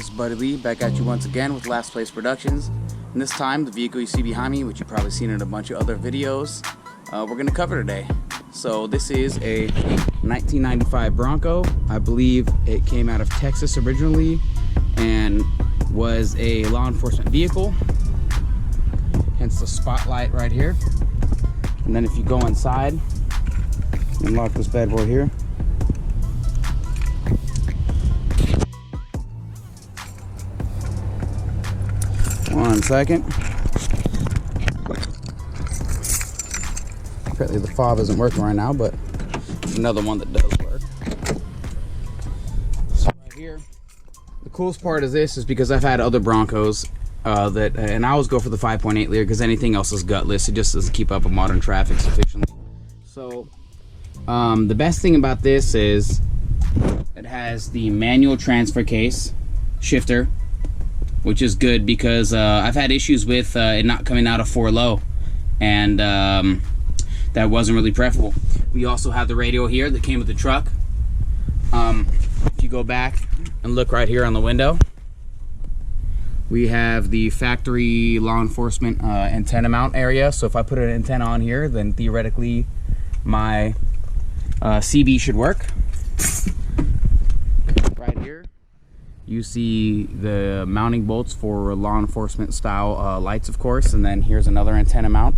it's Buddy Lee back at you once again with Last Place Productions. And this time, the vehicle you see behind me, which you've probably seen in a bunch of other videos, we're going to cover today. So this is a 1995 Bronco. I believe it came out of Texas originally and was a law enforcement vehicle. Hence the spotlight right here. And then if you go inside, unlock this bad boy here. One second. Apparently the fob isn't working right now, but it's another one that does work. So right here, the coolest part of this is because I've had other Broncos and I always go for the 5.8 liter because anything else is gutless. It just doesn't keep up with modern traffic sufficiently. So the best thing about this is it has the manual transfer case shifter, which is good because I've had issues with it not coming out of 4 low, and that wasn't really preferable. We also have the radio here that came with the truck. If you go back and look right here on the window, we have the factory law enforcement antenna mount area. So if I put an antenna on here, then theoretically my CB should work. Right here you see the mounting bolts for law enforcement style lights, of course, and then here's another antenna mount.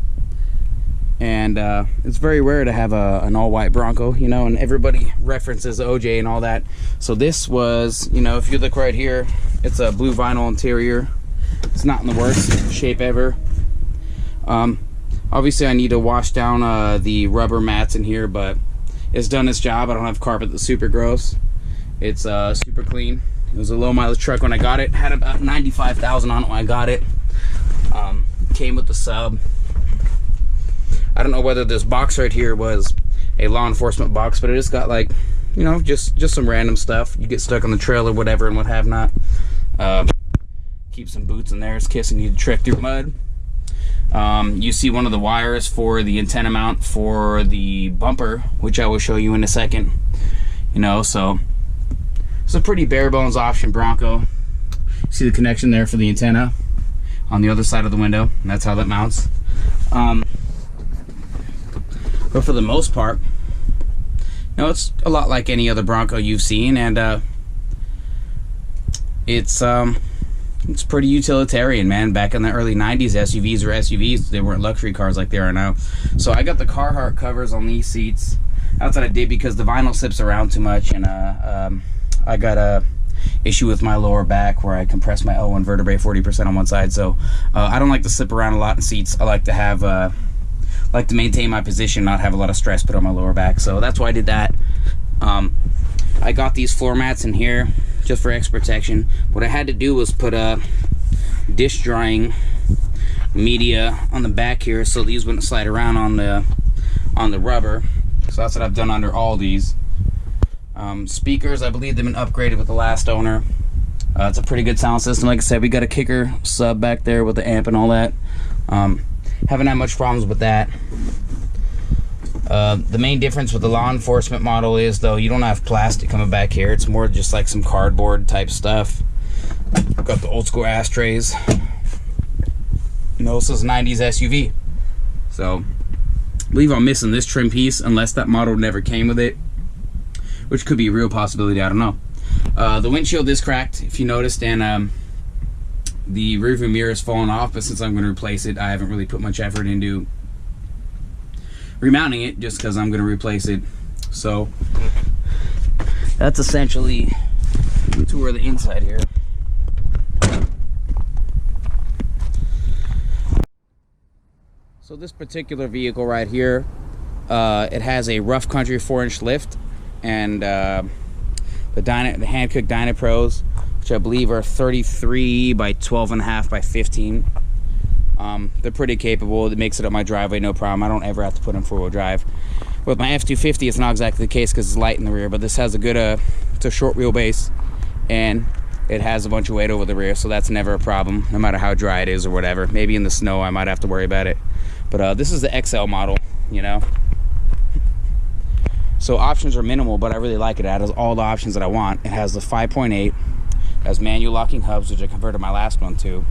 And it's very rare to have an all-white Bronco, you know, and everybody references OJ and all that. So this was, you know, if you look right here, it's a blue vinyl interior. It's not in the worst shape ever. Obviously I need to wash down the rubber mats in here, but it's done its job. I don't have carpet that's super gross. It's super clean. It was a low mileage truck when I got it. Had about 95,000 on it when I got it. Came with the sub. I don't know whether this box right here was a law enforcement box, but it just got, like, you know, just some random stuff. You get stuck on the trail or whatever and what have not. Keep some boots in there. It's kissing you to trek through mud. You see one of the wires for the antenna mount for the bumper, which I will show you in a second. You know, so it's a pretty bare bones option Bronco. See the connection there for the antenna on the other side of the window, and that's how that mounts. But for the most part, you know, it's a lot like any other Bronco you've seen, and it's pretty utilitarian, man. Back in the early 90s, SUVs were SUVs. They weren't luxury cars like they are now. So I got the Carhartt covers on these seats. That's what I did because the vinyl slips around too much, and I got a issue with my lower back where I compress my L1 vertebrae 40% on one side. So I don't like to slip around a lot in seats. I like to have like to maintain my position, not have a lot of stress put on my lower back. So that's why I did that. I got these floor mats in here just for extra protection. What I had to do was put a dish drying media on the back here so these wouldn't slide around on the rubber. So that's what I've done under all these. Speakers, I believe they've been upgraded with the last owner. It's a pretty good sound system. Like I said, we got a kicker sub back there with the amp and all that. Haven't had much problems with that. The main difference with the law enforcement model is, though, you don't have plastic coming back here. It's more just like some cardboard type stuff. Got the old school ashtrays. You know, this is a 90s SUV. So I believe I'm missing this trim piece unless that model never came with it, which could be a real possibility. I don't know. The windshield is cracked, if you noticed, and the rearview mirror is falling off, but since I'm going to replace it, I haven't really put much effort into remounting it just because I'm going to replace it. So that's essentially a tour of the inside here. So this particular vehicle right here, it has a rough country 4-inch lift, and the hand-cooked Dynapros, which I believe are 33 by 12.5 by 15. They're pretty capable. It makes it up my driveway, no problem. I don't ever have to put in 4-wheel drive. With my F-250, it's not exactly the case because it's light in the rear, but this has a good, it's a short wheelbase, and it has a bunch of weight over the rear, so that's never a problem, no matter how dry it is or whatever. Maybe in the snow I might have to worry about it. But this is the XL model, you know. So options are minimal, but I really like it. It has all the options that I want. It has the 5.8, It has manual locking hubs, which I converted my last one to.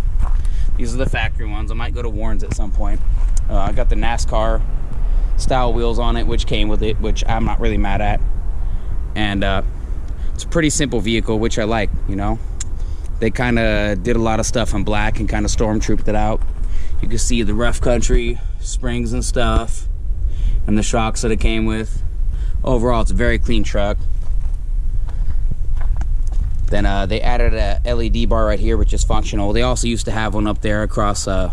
These are the factory ones. I might go to Warren's at some point. I got the NASCAR style wheels on it, which came with it, which I'm not really mad at. And it's a pretty simple vehicle, which I like, you know. They kind of did a lot of stuff in black and kind of stormtrooped it out. You can see the rough country springs and stuff, and the shocks that it came with. Overall, it's a very clean truck. Then they added a LED bar right here, which is functional. They also used to have one up there across the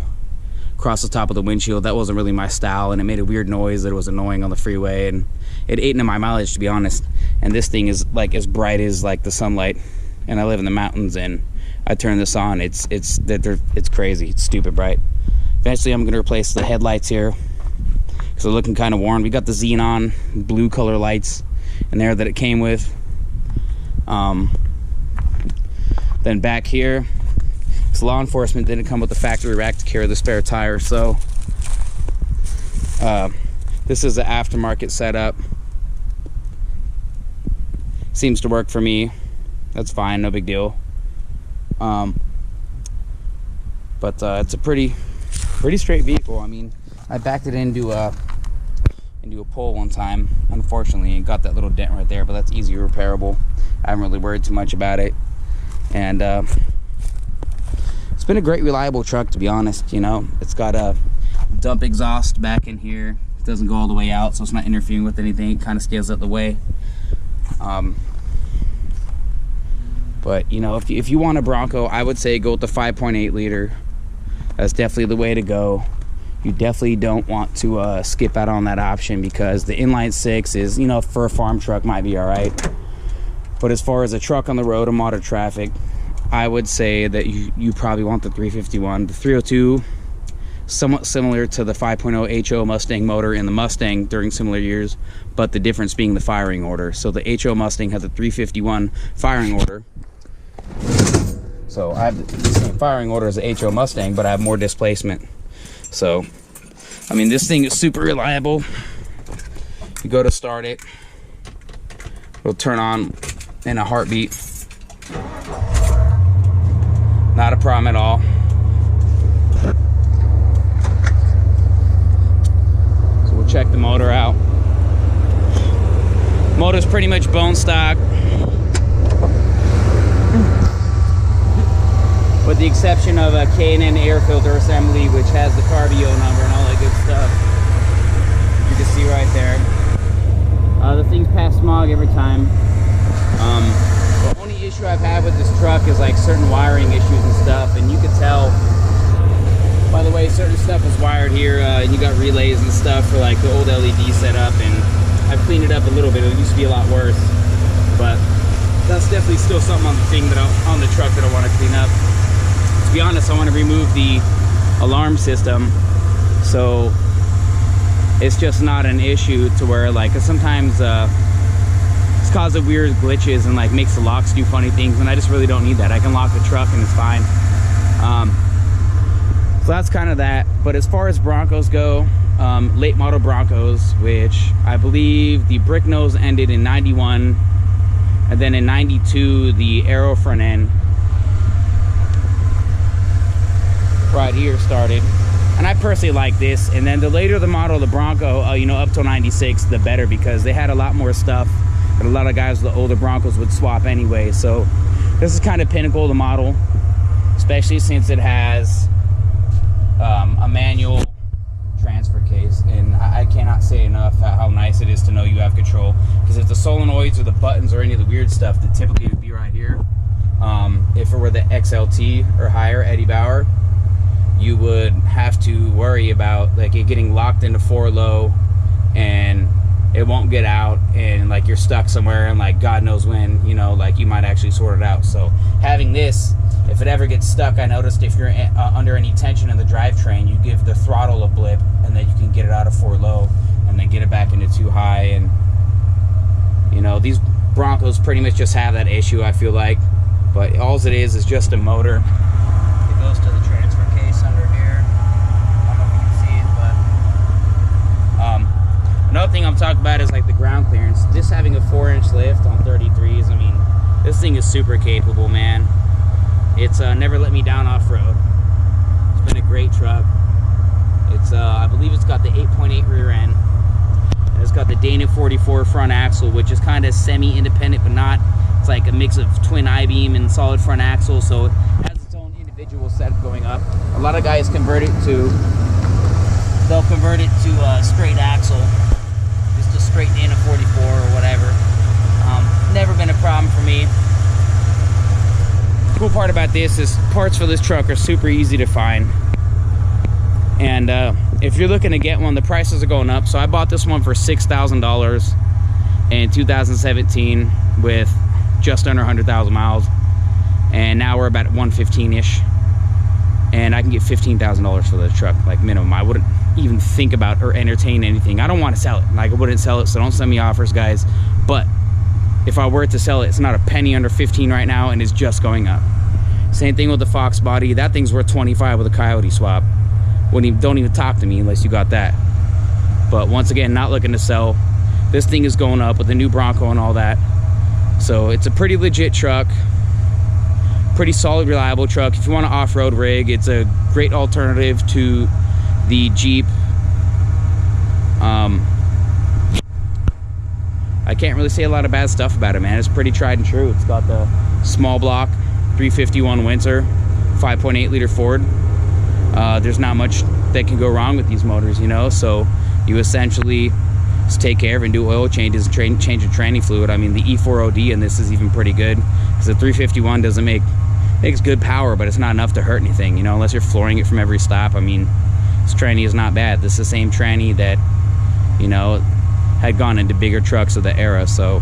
top of the windshield. That wasn't really my style, and it made a weird noise that was annoying on the freeway, and it ate into my mileage, to be honest. And this thing is like as bright as like the sunlight, and I live in the mountains, and I turn this on, it's crazy. It's stupid bright. Eventually I'm going to replace the headlights here because they're looking kind of worn. We got the xenon blue color lights in there that it came with. Then back here, this law enforcement didn't come with the factory rack to carry the spare tire, so this is the aftermarket setup. Seems to work for me. That's fine, no big deal. But it's a pretty straight vehicle. I mean, I backed it into a pole one time, unfortunately, and got that little dent right there, but that's easy repairable. I haven't really worried too much about it. And it's been a great reliable truck, to be honest. You know, it's got a dump exhaust back in here. It doesn't go all the way out, so it's not interfering with anything. It kind of scales out the way. But you know, if you want a Bronco, I would say go with the 5.8 liter. That's definitely the way to go. You definitely don't want to skip out on that option, because the inline six is, you know, for a farm truck might be all right. But as far as a truck on the road or modern traffic, I would say that you probably want the 351. The 302, somewhat similar to the 5.0 HO Mustang motor in the Mustang during similar years, but the difference being the firing order. So the HO Mustang has a 351 firing order. So I have the same firing order as the HO Mustang, but I have more displacement. So, I mean, this thing is super reliable. You go to start it, it'll turn on in a heartbeat. Not a problem at all. So we'll check the motor out. Motor's pretty much bone stock, with the exception of a K&N air filter assembly, which has the Carvio number and all that good stuff. You can see right there. The thing's past smog every time. The only issue I've had with this truck is like certain wiring issues and stuff, and you can tell by the way certain stuff is wired here. And you got relays and stuff for like the old LED setup, and I've cleaned it up a little bit. It used to be a lot worse, but that's definitely still something on the thing that on the truck that I want to clean up. To be honest, I want to remove the alarm system, so it's just not an issue to where like, 'cause sometimes it's causing weird glitches and like makes the locks do funny things, and I just really don't need that. I can lock the truck and it's fine. So that's kind of that. But as far as Broncos go, late model Broncos, which I believe the brick nose ended in 91, and then in 92 the arrow front end right here started. And I personally like this. And then the later the model, the Bronco, you know, up till 96, the better, because they had a lot more stuff that a lot of guys with the older Broncos would swap anyway. So this is kind of pinnacle of the model, especially since it has a manual transfer case. And I cannot say enough how nice it is to know you have control, because if the solenoids or the buttons or any of the weird stuff that typically would be right here, if it were the XLT or higher Eddie Bauer, you would have to worry about like it getting locked into 4 low and it won't get out, and like you're stuck somewhere and like God knows when, you know, like you might actually sort it out. So having this, if it ever gets stuck, I noticed if you're under any tension in the drivetrain, you give the throttle a blip and then you can get it out of 4 low and then get it back into 2 high. And you know, these Broncos pretty much just have that issue, I feel like, but all it is just a motor. It goes to the transfer case under here. I don't know if you can see it, but another thing I'm talking about is like the ground clearance. This having a 4-inch lift on 33s, I mean, this thing is super capable, man. It's never let me down off-road. It's been a great truck. It's I believe it's got the 8.8 rear end. And it's got the Dana 44 front axle, which is kind of semi-independent, but not. It's like a mix of twin I-beam and solid front axle, so it has its own individual setup going up. A lot of guys convert it to, they'll convert it to a straight axle, just a straight Dana 44 or whatever. Never been a problem for me. Cool part about this is parts for this truck are super easy to find. And if you're looking to get one, the prices are going up. So I bought this one for $6,000 in 2017 with just under 100,000 miles. And now we're about 115-ish. And I can get $15,000 for this truck, like minimum. I wouldn't even think about or entertain anything. I don't want to sell it. Like, I wouldn't sell it, so don't send me offers, guys. But if I were to sell it, it's not a penny under 15 right now, and it's just going up. Same thing with the Fox body. That thing's worth 25 with a Coyote swap. Don't even talk to me unless you got that. But once again, not looking to sell. This thing is going up with the new Bronco and all that. So it's a pretty legit truck. Pretty solid, reliable truck. If you want an off-road rig, it's a great alternative to the Jeep. I can't really say a lot of bad stuff about it, man. It's pretty tried and true. It's got the small block 351 Windsor, 5.8 liter Ford. There's not much that can go wrong with these motors, you know. So you essentially just take care of and do oil changes, change the tranny fluid. I mean, the E4OD in this is even pretty good, because the 351 doesn't makes good power, but it's not enough to hurt anything, you know, unless you're flooring it from every stop. I mean, this tranny is not bad. This is the same tranny that, you know, had gone into bigger trucks of the era. So,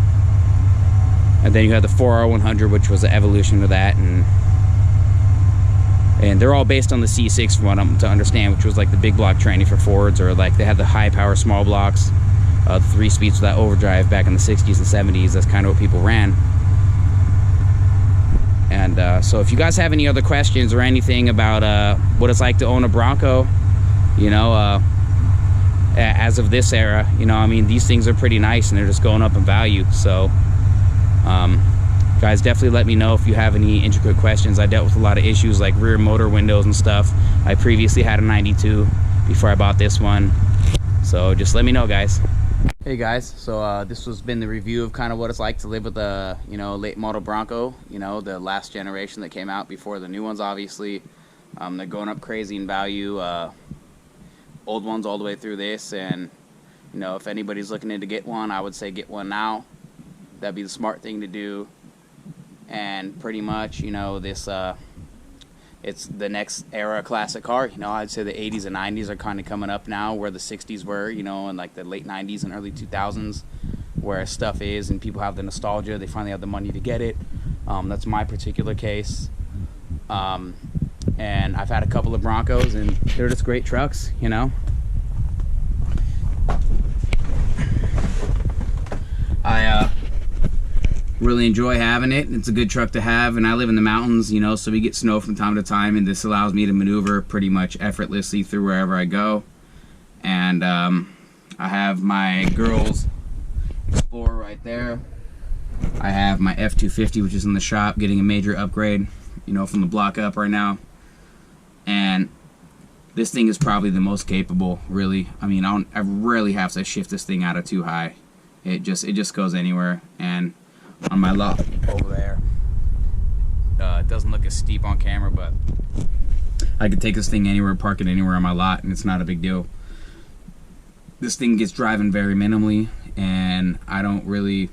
and then you had the 4R100, which was an evolution of that, and they're all based on the C6 from what I'm to understand, which was like the big block tranny for Fords, or like they had the high power small blocks, the 3 speeds with that overdrive back in the 60s and 70s. That's kind of what people ran. And so if you guys have any other questions or anything about what it's like to own a Bronco, you know, as of this era, you know, I mean, these things are pretty nice and they're just going up in value. So guys, definitely let me know if you have any intricate questions. I dealt with a lot of issues like rear motor windows and stuff. I previously had a 92 before I bought this one. So just let me know, guys. Hey guys, so this has been the review of kind of what it's like to live with a, you know, late model Bronco, you know, the last generation that came out before the new ones, obviously. They're going up crazy in value, old ones all the way through this. And, you know, if anybody's looking to get one, I would say get one now. That'd be the smart thing to do. And pretty much, you know, this it's the next era classic car. You know, I'd say the 80s and 90s are kind of coming up now, where the 60s were, you know, and like the late 90s and early 2000s, where stuff is and people have the nostalgia. They finally have the money to get it. That's my particular case. And I've had a couple of Broncos, and they're just great trucks, you know. I really enjoy having it. It's a good truck to have, and I live in the mountains, you know, so we get snow from time to time, and this allows me to maneuver pretty much effortlessly through wherever I go. And I have my girls Explorer right there. I have my F250, which is in the shop, getting a major upgrade, you know, from the block up right now. And this thing is probably the most capable, really. I mean, I rarely have to shift this thing out of too high. It just goes anywhere. And on my lot over there, it doesn't look as steep on camera, but I could take this thing anywhere, park it anywhere on my lot, and it's not a big deal. This thing gets driving very minimally, and I don't really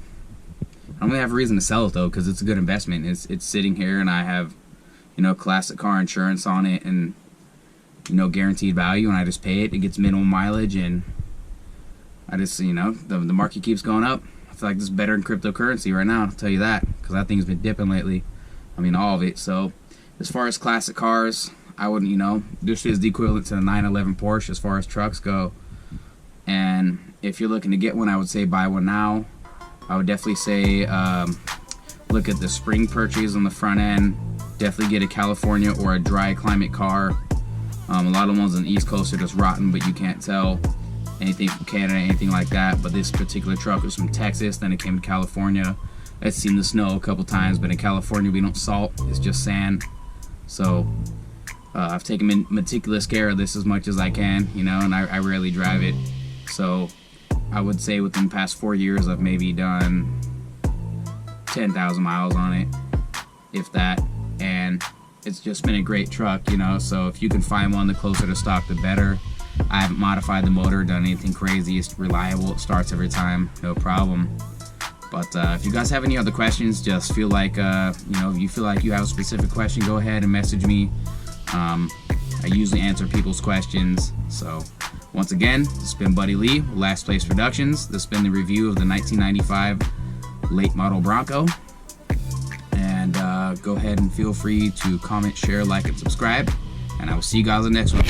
have a reason to sell it though, because it's a good investment. It's sitting here, and I have, you know, classic car insurance on it, and, you know, guaranteed value, and I just pay it. It gets minimum mileage, and I just, you know, the market keeps going up. I feel like this is better than cryptocurrency right now, I'll tell you that, because that thing's been dipping lately. I mean, all of it. So as far as classic cars, I wouldn't, you know, this is the equivalent to the 911 Porsche as far as trucks go. And if you're looking to get one, I would say buy one now. I would definitely say look at the spring purchase on the front end. Definitely get a California or a dry climate car. A lot of the ones on the East Coast are just rotten, but you can't tell anything from Canada, anything like that. But this particular truck was from Texas, then it came to California. It's seen the snow a couple times, but in California we don't salt, it's just sand. So I've taken meticulous care of this as much as I can, you know, and I rarely drive it. So I would say within the past 4 years I've maybe done 10,000 miles on it, if that, and it's just been a great truck, you know. So if you can find one, the closer to stock the better. I haven't modified the motor, done anything crazy. It's reliable, it starts every time, no problem. But if you guys have any other questions, just feel like you know, if you feel like you have a specific question, go ahead and message me. I usually answer people's questions. So once again, this has been Buddy Lee, Last Place Productions. This has been the review of the 1995 late model Bronco. And go ahead and feel free to comment, share, like, and subscribe. And I will see you guys in the next one.